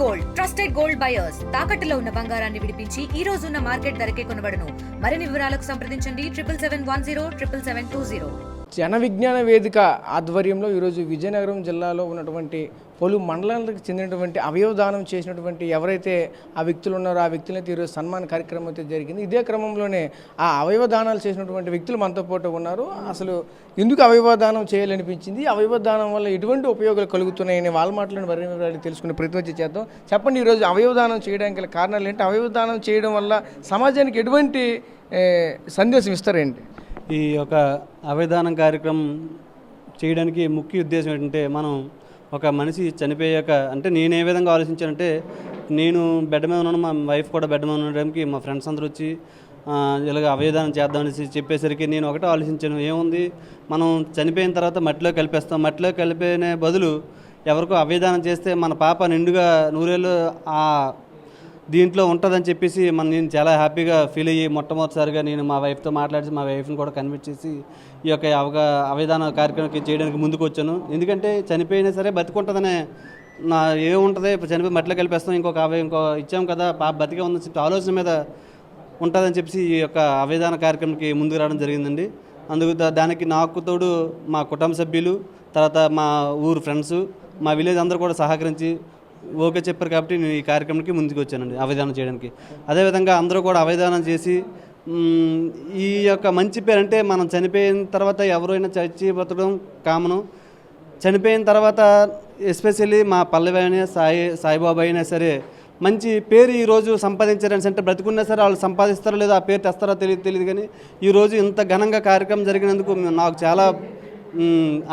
Gold trusted gold buyers తాకట్టులో ఉన్న బంగారాన్ని విడిపించి ఈ రోజు ఉన్న మార్కెట్ ధరకే కొనబడును. మరిన్ని వివరాలకు సంప్రదించండి 7771077720. జన విజ్ఞాన వేదిక ఆధ్వర్యంలో ఈరోజు విజయనగరం జిల్లాలో ఉన్నటువంటి పలు మండలాలకు చెందినటువంటి అవయవదానం చేసినటువంటి ఎవరైతే ఆ వ్యక్తులు ఉన్నారో ఆ వ్యక్తులైతే ఈరోజు సన్మాన కార్యక్రమం అయితే జరిగింది. ఇదే క్రమంలోనే ఆ అవయవదానాలు చేసినటువంటి వ్యక్తులు మనతో పాటు ఉన్నారు. అసలు ఎందుకు అవయవదానం చేయాలనిపించింది, అవయవదానం వల్ల ఎటువంటి ఉపయోగాలు కలుగుతున్నాయని వాళ్ళ మాటలను మరిన్ని తెలుసుకునే ప్రయత్నం చేద్దాం. చెప్పండి, ఈరోజు అవయవదానం చేయడానికి గల కారణాలు ఏంటి, అవయవదానం చేయడం వల్ల సమాజానికి ఎటువంటి సందేశం ఇస్తారేంటి? ఈ యొక్క అవయవదానం కార్యక్రమం చేయడానికి ముఖ్య ఉద్దేశం ఏంటంటే, మనం ఒక మనిషి చనిపోయాక అంటే నేను ఏ విధంగా ఆలోచించానంటే, నేను బెడ్ మీద ఉన్నాను, మా వైఫ్ కూడా బెడ్ మీద ఉండడానికి మా ఫ్రెండ్స్ అందరూ వచ్చి ఇలాగ అవయవదానం చేద్దామని చెప్పేసరికి నేను ఒకటే ఆలోచించాను, ఏముంది మనం చనిపోయిన తర్వాత మట్టిలో కలిపేస్తాం, మట్టిలో కలిపేనే బదులు ఎవరికో అవయవదానం చేస్తే మన పాప నిండుగా నూరేళ్ళు ఆ దీంట్లో ఉంటుందని చెప్పేసి నేను చాలా హ్యాపీగా ఫీల్ అయ్యి మొట్టమొదటిసారిగా నేను మా వైఫ్తో మాట్లాడి మా వైఫ్ని కూడా కన్విన్స్ చేసి ఈ యొక్క అవయవదాన కార్యక్రమం చేయడానికి ముందుకు వచ్చాను. ఎందుకంటే చనిపోయినా సరే బతికుంటుందనే నా ఏముంటుంది, చనిపోయి మట్టిలో కలిపేస్తాం, ఇంకో ఇచ్చాం కదా పాప బతికే ఉందని చెప్పి ఆలోచన మీద ఉంటుందని చెప్పేసి ఈ యొక్క అవయవదాన కార్యక్రమానికి ముందుకు రావడం జరిగిందండి. అందుకు దానికి నాకు తోడు మా కుటుంబ సభ్యులు, తర్వాత మా ఊరు ఫ్రెండ్స్, మా విలేజ్ అందరూ కూడా సహకరించి ఓకే చెప్పారు కాబట్టి నేను ఈ కార్యక్రమానికి ముందుకు వచ్చానండి అవయవదానం చేయడానికి. అదేవిధంగా అందరూ కూడా అవయవదానం చేసి ఈ యొక్క మంచి పేరు అంటే, మనం చనిపోయిన తర్వాత ఎవరైనా చచ్చి బతకడం కామను, చనిపోయిన తర్వాత ఎస్పెషల్లీ మా పల్లవి అయినా సాయిబాబా అయినా సరే మంచి పేరు ఈరోజు సంపాదించారని అంటే, బ్రతికున్నా సరే వాళ్ళు సంపాదిస్తారో లేదో ఆ పేరు తెస్తారో తెలియదు కానీ ఈరోజు ఇంత ఘనంగా కార్యక్రమం జరిగినందుకు నాకు చాలా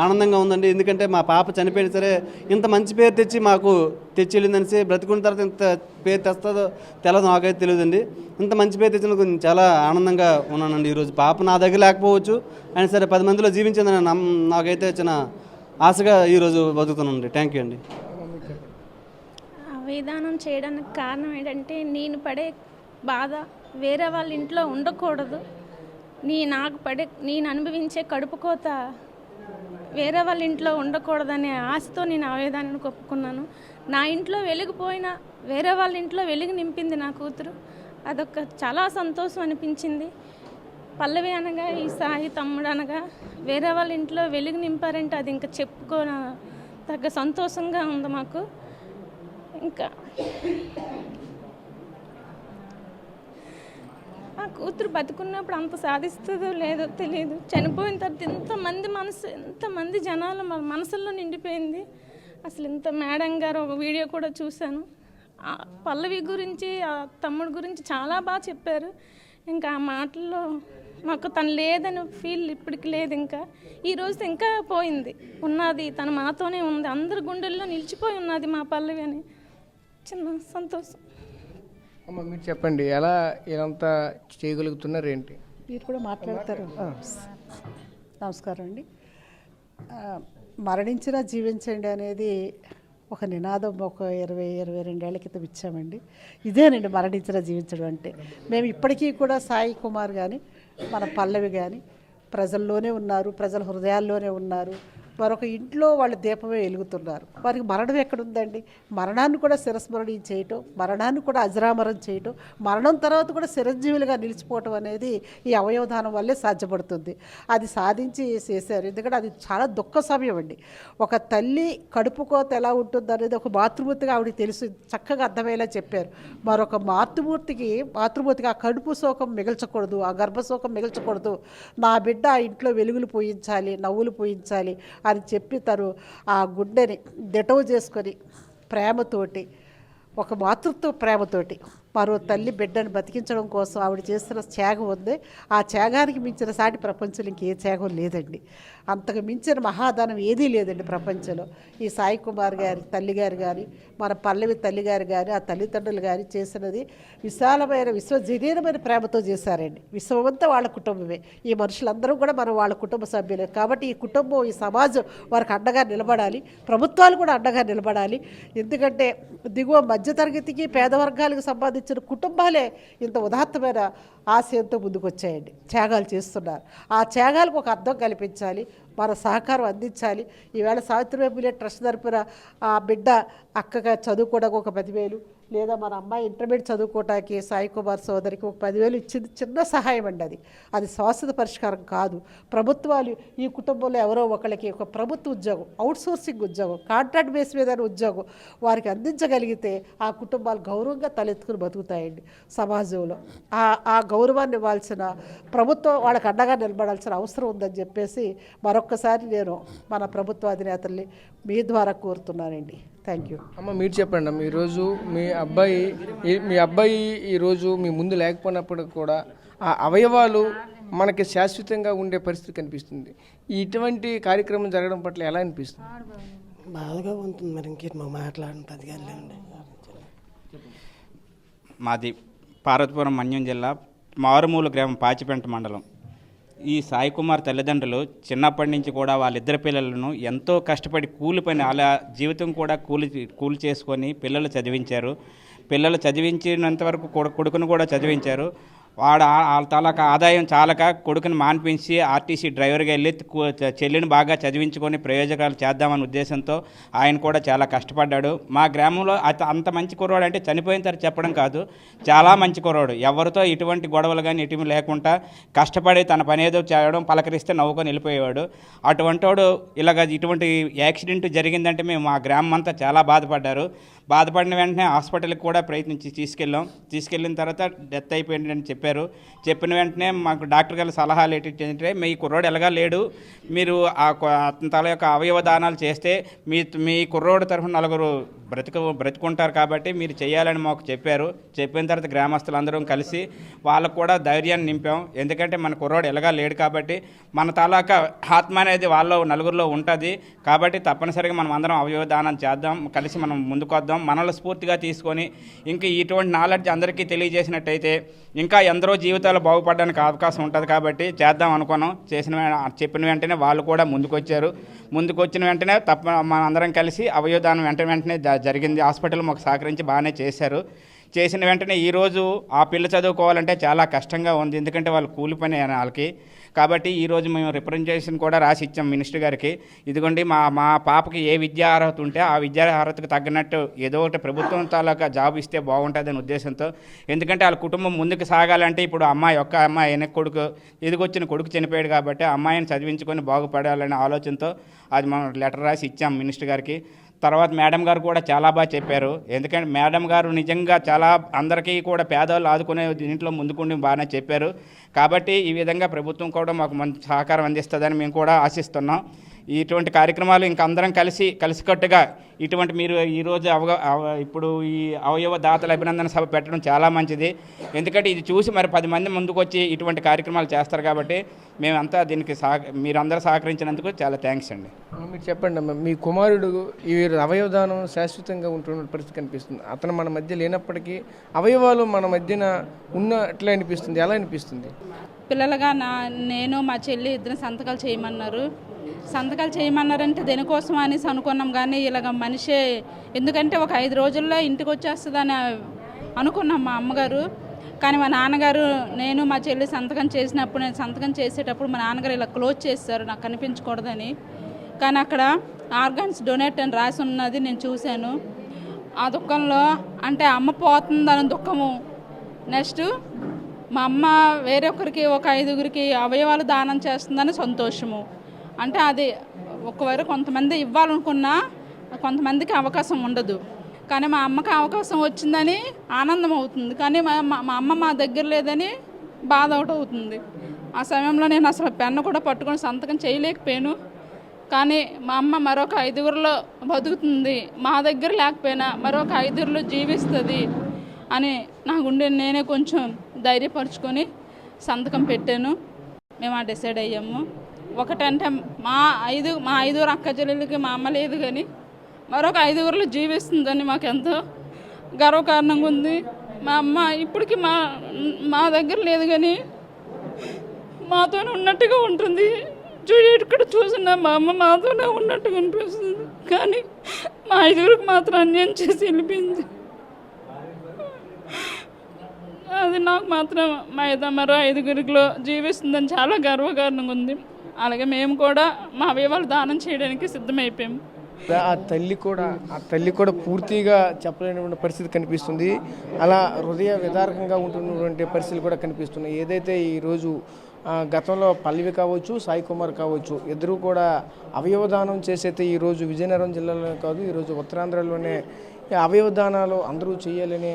ఆనందంగా ఉందండి. ఎందుకంటే మా పాప చనిపోయినా సరే ఇంత మంచి పేరు తెచ్చి మాకు వెళ్ళిందనిసి, బ్రతుకున్న తర్వాత ఇంత పేరు తెస్తుందో తెలియదు, నాకైతే తెలియదండి. ఇంత మంచి పేరు తెచ్చినందుకు చాలా ఆనందంగా ఉన్నానండి. ఈరోజు పాప నా దగ్గర లేకపోవచ్చు అయినా సరే 10 మందిలో జీవించిందని నాకైతే చిన్న ఆశగా ఈరోజు బతుకుతున్నానండి. థ్యాంక్ యూ అండి. అవయవదానం చేయడానికి కారణం ఏంటంటే, నేను పడే బాధ వేరే వాళ్ళ ఇంట్లో ఉండకూడదు, నేను అనుభవించే కడుపు కోత వేరే వాళ్ళ ఇంట్లో ఉండకూడదనే ఆశతో నేను అవయవదానానికి ఒప్పుకున్నాను. నా ఇంట్లో వెలిగిపోయినా వేరే వాళ్ళ ఇంట్లో వెలుగు నింపింది నా కూతురు. అదొక చాలా సంతోషం అనిపించింది. పల్లవి అనగా ఈ సాయి తమ్ముడు అనగా వేరే వాళ్ళ ఇంట్లో వెలుగు నింపారంటే అది ఇంకా తగ్గ సంతోషంగా ఉంది మాకు. ఇంకా ఆ కూతురు బతుకున్నప్పుడు అంత సాధిస్తుందో లేదో తెలియదు, చనిపోయిన తర్వాత ఎంతమంది జనాలు మన మనసుల్లో నిండిపోయింది. అసలు ఇంత మేడం గారు ఒక వీడియో కూడా చూశాను, ఆ పల్లవి గురించి ఆ తమ్ముడు గురించి చాలా బాగా చెప్పారు. ఇంకా ఆ మాటల్లో మాకు తను లేదని ఫీల్ ఇప్పటికి లేదు. ఇంకా ఈరోజు ఇంకా పోయింది, ఉన్నది తను మాతోనే ఉంది, అందరి గుండెల్లో నిలిచిపోయి ఉన్నది మా పల్లవి అని చిన్న సంతోషం. అమ్మ, మీరు చెప్పండి, ఎలా ఇదంతా చేయగలుగుతున్నారు ఏంటి? మీరు కూడా మాట్లాడతారు. నమస్కారం అండి. మరణించినా జీవించండి అనేది ఒక నినాదం ఒక 22 ఏళ్ల క్రితం ఇచ్చామండి. ఇదేనండి మరణించినా జీవించడం అంటే. మేము ఇప్పటికీ కూడా సాయి కుమార్ కానీ మన పల్లవి కానీ ప్రజల్లోనే ఉన్నారు, ప్రజల హృదయాల్లోనే ఉన్నారు. మరొక ఇంట్లో వాళ్ళు దీపమే వెలుగుతున్నారు. వారికి మరణం ఎక్కడుందండి? మరణాన్ని కూడా శిరస్మరణం చేయటం, మరణాన్ని కూడా అజరామరం చేయటం, మరణం తర్వాత కూడా చిరంజీవులుగా నిలిచిపోవటం అనేది ఈ అవయవదానం వల్లే సాధ్యపడుతుంది. అది సాధించి చేశారు. ఎందుకంటే అది చాలా దుఃఖ సమయం అండి. ఒక తల్లి కడుపు కోత ఎలా ఉంటుంది అనేది ఒక మాతృమూర్తిగా ఆవిడకి తెలుసు, చక్కగా అర్థమయ్యేలా చెప్పారు. మరొక మాతృమూర్తిగా ఆ కడుపు శోకం మిగల్చకూడదు, ఆ గర్భశోకం మిగల్చకూడదు, నా బిడ్డ ఆ ఇంట్లో వెలుగులు పూయించాలి, నవ్వులు పూయించాలి అని చెప్పి తను ఆ గుండెని దిటవు చేసుకొని ప్రేమతోటి, ఒక మాతృత్వ ప్రేమతోటి మరో తల్లి బిడ్డను బతికించడం కోసం ఆవిడ చేస్తున్న త్యాగం ఉంది. ఆ త్యాగానికి మించిన సాటి ప్రపంచంలో ఇంకే త్యాగం లేదండి. అంతకు మించిన మహాదానం ఏదీ లేదండి ప్రపంచంలో. ఈ సాయి కుమార్ గారి తల్లిగారు కానీ మన పల్లవి తల్లిగారు కానీ ఆ తల్లిదండ్రులు కానీ చేసినది విశాలమైన విశ్వజనీయమైన ప్రేమతో చేశారండి. విశ్వమంతా వాళ్ళ కుటుంబమే, ఈ మనుషులందరూ కూడా మనం వాళ్ళ కుటుంబ సభ్యులే. కాబట్టి ఈ కుటుంబం, ఈ సమాజం వారికి అండగా నిలబడాలి, ప్రభుత్వాలు కూడా అండగా నిలబడాలి. ఎందుకంటే దిగువ మధ్యతరగతికి పేద వర్గాలకు సంబంధించిన కుటుంబాలే ఇంత ఉదాత్తమైన ఆశయంతో ముందుకు వచ్చాయండి, త్యాగాలు చేస్తున్నారు. ఆ త్యాగాలకు ఒక అర్థం కల్పించాలి. మన సహకారం అందించాలి. ఈవేళ సావిత్రిబాయి పూలే ట్రస్ట్ తరపున ఆ బిడ్డ అక్కగా చదువుకోవడానికి ఒక 10,000, లేదా మన అమ్మాయి ఇంటర్మీడియట్ చదువుకోవటానికి సాయి కుమార్ సోదరికి ఒక 10,000 ఇచ్చింది. చిన్న సహాయం అండి. అది శాశ్వత పరిష్కారం కాదు. ప్రభుత్వాలు ఈ కుటుంబంలో ఎవరో ఒకళ్ళకి ఒక ప్రభుత్వ ఉద్యోగం, అవుట్సోర్సింగ్ ఉద్యోగం, కాంట్రాక్ట్ బేస్ మీద ఉద్యోగం వారికి అందించగలిగితే ఆ కుటుంబాలు గౌరవంగా తలెత్తుకుని బతుకుతాయండి సమాజంలో. ఆ గౌరవాన్ని ఇవ్వాల్సిన ప్రభుత్వం వాళ్ళకి అండగా నిలబడాల్సిన అవసరం ఉందని చెప్పేసి మరొక్కసారి నేను మన ప్రభుత్వ అధినేతల్ని మీ ద్వారా కోరుతున్నానండి. Thank you. అమ్మ, మీరు చెప్పండి అమ్మ, ఈరోజు మీ అబ్బాయి ఈరోజు మీ ముందు లేకపోయినప్పుడు కూడా ఆ అవయవాలు మనకి శాశ్వతంగా ఉండే పరిస్థితి కనిపిస్తుంది. ఇటువంటి కార్యక్రమం జరగడం పట్ల ఎలా అనిపిస్తుంది? బాధగా ఉంటుంది. మరి ఇంకేంటి మా మాట్లాడిన 10 గంటలండి. మాది పార్వతీపురం మన్యం జిల్లా మారుమూల గ్రామం పాచిపెంట మండలం. ఈ సాయి కుమార్ తల్లిదండ్రులు చిన్నప్పటి నుంచి కూడా వాళ్ళిద్దరు పిల్లలను ఎంతో కష్టపడి కూలి పని అలా జీవితం కూడా కూలి చేసుకొని పిల్లలు చదివించారు. పిల్లలు చదివించినంత వరకు కొడుకును కూడా చదివించారు. వాళ్ళ తాలూకా ఆదాయం చాలక కొడుకుని మాన్పించి ఆర్టీసీ డ్రైవర్గా వెళ్ళి చెల్లిని బాగా చదివించుకొని ప్రయోజకాలు చేద్దామనే ఉద్దేశంతో ఆయన కూడా చాలా కష్టపడ్డాడు. మా గ్రామంలో అంత మంచి కుర్రాడు అంటే చనిపోయిన తర్వాత చెప్పడం కాదు, చాలా మంచి కుర్రాడు. ఎవరితో ఇటువంటి గొడవలు కానీ ఇటువంటి లేకుండా కష్టపడి తన పని ఏదో చేయడం, పలకరిస్తే నవ్వుకొని వెళ్ళిపోయేవాడు. అటువంటి వాడు ఇటువంటి యాక్సిడెంట్ జరిగిందంటే మేము మా గ్రామం అంతా చాలా బాధపడిన వెంటనే హాస్పిటల్కి కూడా ప్రయత్నించి తీసుకెళ్ళిన తర్వాత డెత్ అయిపోయిందని చెప్పిన వెంటనే మాకు డాక్టర్ గారి సలహాలు ఏంటంటే మీ కుర్రోడు ఎలాగా లేడు, మీరు అతని తల యొక్క అవయవ దానాలు చేస్తే మీ కుర్రోడు తరఫున 4 బ్రతుకుంటారు కాబట్టి మీరు చేయాలని మాకు చెప్పిన తర్వాత గ్రామస్తులందరం కలిసి వాళ్ళకు కూడా ధైర్యాన్ని నింపాం. ఎందుకంటే మన కుర్రోడు ఎలాగా లేడు కాబట్టి మన తాలూకా ఆత్మ అనేది వాళ్ళలో 4 ఉంటుంది కాబట్టి తప్పనిసరిగా మనం అందరం అవయవ దానం చేద్దాం, కలిసి మనం ముందుకు వద్దాం. మనల్ని స్ఫూర్తిగా తీసుకొని ఇంకా ఇటువంటి నాలెడ్జ్ అందరికీ తెలియజేసినట్టయితే ఇంకా ఎందరో జీవితాలు బాగుపడడానికి అవకాశం ఉంటుంది కాబట్టి చేద్దాం అనుకున్నాం. చెప్పిన వెంటనే వాళ్ళు కూడా ముందుకొచ్చిన వెంటనే మన అందరం కలిసి అవయవదానం వెంటనే జరిగింది. హాస్పిటల్ మాకు సహకరించి బాగానే చేసిన వెంటనే ఈరోజు ఆ పిల్ల చదువుకోవాలంటే చాలా కష్టంగా ఉంది. ఎందుకంటే వాళ్ళు కూలి పని వాళ్ళకి. కాబట్టి ఈరోజు మేము రిప్రజెంటేషన్ కూడా రాసి ఇచ్చాం మినిస్టర్ గారికి. ఇదిగోండి మా పాపకి ఏ విద్యా అర్హత ఉంటే ఆ విద్యా అర్హతకు తగ్గినట్టు ఏదో ఒకటి ప్రభుత్వం తాలూకా జాబ్ ఇస్తే బాగుంటుందని ఉద్దేశంతో. ఎందుకంటే వాళ్ళ కుటుంబం ముందుకు సాగాలంటే ఇప్పుడు అమ్మాయి వెనక ఎదిగొచ్చిన కొడుకు చనిపోయాడు కాబట్టి అమ్మాయిని చదివించుకొని బాగుపడాలనే ఆలోచనతో అది మనం లెటర్ రాసి ఇచ్చాం మినిస్టర్ గారికి. తర్వాత మేడం గారు కూడా చాలా బాగా చెప్పారు. ఎందుకంటే మేడం గారు నిజంగా చాలా అందరికీ కూడా పేదవాళ్ళు ఆదుకునే దీంట్లో ముందుకుండి బాగానే చెప్పారు. కాబట్టి ఈ విధంగా ప్రభుత్వం కూడా మాకు మంచి సహకారం అందిస్తుందని మేము కూడా ఆశిస్తున్నాం. ఇటువంటి కార్యక్రమాలు ఇంకా అందరం కలిసికట్టుగా ఇటువంటి మీరు ఈరోజు ఇప్పుడు ఈ అవయవ దాతల అభినందన సభ పెట్టడం చాలా మంచిది. ఎందుకంటే ఇది చూసి మరి 10 మంది ముందుకు వచ్చి ఇటువంటి కార్యక్రమాలు చేస్తారు కాబట్టి మేమంతా దీనికి మీరందరూ సహకరించినందుకు చాలా థ్యాంక్స్ అండి. మీరు చెప్పండి అమ్మ, మీ కుమారుడు ఈ అవయవదానం శాశ్వతంగా ఉంటున్న పరిస్థితి కనిపిస్తుంది. అతను మన మధ్య లేనప్పటికీ అవయవాలు మన మధ్యన ఉన్నట్లే అనిపిస్తుంది. ఎలా అనిపిస్తుంది? పిల్లలుగా నేను మా చెల్లి ఇద్దరు సంతకాలు చేయమన్నారంటే దేనికోసం అనేసి అనుకున్నాం. కానీ ఇలాగ మనిషే ఎందుకంటే ఒక 5 రోజుల్లో ఇంటికి వచ్చేస్తుందని అనుకున్నాం మా అమ్మగారు. కానీ మా నాన్నగారు నేను మా చెల్లి నేను సంతకం చేసేటప్పుడు మా నాన్నగారు ఇలా క్లోజ్ చేశారు నాకు కనిపించకూడదని. కానీ అక్కడ ఆర్గాన్స్ డొనేట్ అని రాసి ఉన్నది నేను చూశాను. ఆ దుఃఖంలో అంటే అమ్మ పోతుందని దుఃఖము, నెక్స్ట్ మా అమ్మ వేరొకరికి ఒక 5గురికి అవయవాలు దానం చేస్తుందని సంతోషము. అంటే అది ఒకవేళ కొంతమంది ఇవ్వాలనుకున్నా కొంతమందికి అవకాశం ఉండదు. కానీ మా అమ్మకి అవకాశం వచ్చిందని ఆనందం అవుతుంది. కానీ మా అమ్మ మా దగ్గర లేదని బాధ ఒకటి అవుతుంది. ఆ సమయంలో నేను అసలు పెన్ను కూడా పట్టుకొని సంతకం చేయలేకపోయాను. కానీ మా అమ్మ మరొక 5గురిలో బతుకుతుంది, మా దగ్గర లేకపోయినా మరొక 5గురిలో జీవిస్తుంది అని నా గుండె నేనే కొంచెం ధైర్యపరుచుకొని సంతకం పెట్టాను. మేము డిసైడ్ అయ్యాము. ఒకటంటే మా 5గురు అక్క చెల్లెలకి మా అమ్మ లేదు, కానీ మరొక 5గురిలో జీవిస్తుందని మాకు ఎంతో గర్వకారణంగా ఉంది. మా అమ్మ ఇప్పటికీ మా దగ్గర లేదు, కానీ మాతోనే ఉన్నట్టుగా ఉంటుంది. ఇక్కడ చూసిన మా అమ్మ మాతోనే ఉన్నట్టుగా అనిపిస్తుంది. కానీ మా 5గురికి మాత్రం అన్యాయం చేసి వెళ్ళిపోయింది. అది నాకు మాత్రం మరో 5గురిలో జీవిస్తుందని చాలా గర్వకారణంగా ఉంది. అలాగే మేము కూడా మా అవయవాలు దానం చేయడానికి సిద్ధమైపోయాము. ఆ తల్లి కూడా పూర్తిగా చెప్పలేనటువంటి పరిస్థితి కనిపిస్తుంది. అలా హృదయ విదారకంగా ఉంటున్నటువంటి పరిస్థితులు కూడా కనిపిస్తున్నాయి. ఏదైతే ఈరోజు గతంలో పల్లవి కావచ్చు, సాయి కుమార్ కావచ్చు, ఇద్దరు కూడా అవయవదానం చేసైతే ఈరోజు విజయనగరం జిల్లాలోనే కాదు, ఈరోజు ఉత్తరాంధ్రలోనే అవయవదానాలు అందరూ చేయాలని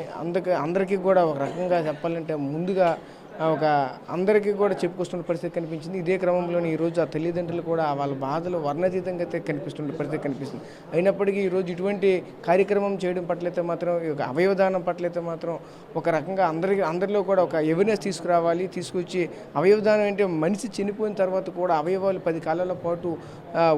అందరికీ కూడా ఒక రకంగా చెప్పాలంటే ముందుగా ఒక అందరికీ కూడా చెప్పుకొస్తున్న పరిస్థితి కనిపించింది. ఇదే క్రమంలోనే ఈరోజు ఆ తల్లిదండ్రులు కూడా వాళ్ళ బాధలు వర్ణాతీతంగా అయితే కనిపిస్తున్న పరిస్థితి కనిపిస్తుంది. అయినప్పటికీ ఈరోజు ఇటువంటి కార్యక్రమం చేయడం పట్లయితే మాత్రం ఈ అవయవదానం పట్లయితే మాత్రం ఒక రకంగా అందరిలో కూడా ఒక అవేర్నెస్ తీసుకొచ్చి అవయవదానం అంటే మనిషి చనిపోయిన తర్వాత కూడా అవయవాలు 10 కాలాల పాటు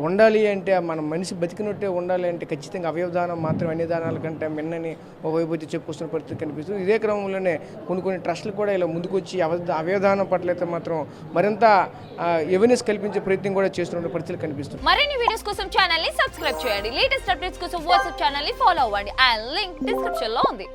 ఉండాలి అంటే మన మనిషి బతికినట్టే ఉండాలి అంటే ఖచ్చితంగా అవయవదానం మాత్రం అన్ని దానాల కంటే మిన్నని ఒకవైపు అయితే చెప్పుకొస్తున్న పరిస్థితి కనిపిస్తుంది. ఇదే క్రమంలోనే కొన్ని ట్రస్టులు కూడా ఇలా ముందుకొచ్చి అవయవదానం పట్లయితే మాత్రం మరింత అవేర్నెస్ కల్పించే ప్రయత్నం కూడా చేస్తున్న పరిస్థితులు కనిపిస్తుంది. మరిన్ని వీడియోస్ కోసం ఛానల్ ని సబ్స్క్రైబ్ చేయండి. లేటెస్ట్ అప్డేట్స్ కోసం వాట్సాప్ ఛానల్ ని ఫాలో అవ్వండి. ఆ లింక్ డిస్క్రిప్షన్ లో ఉంది.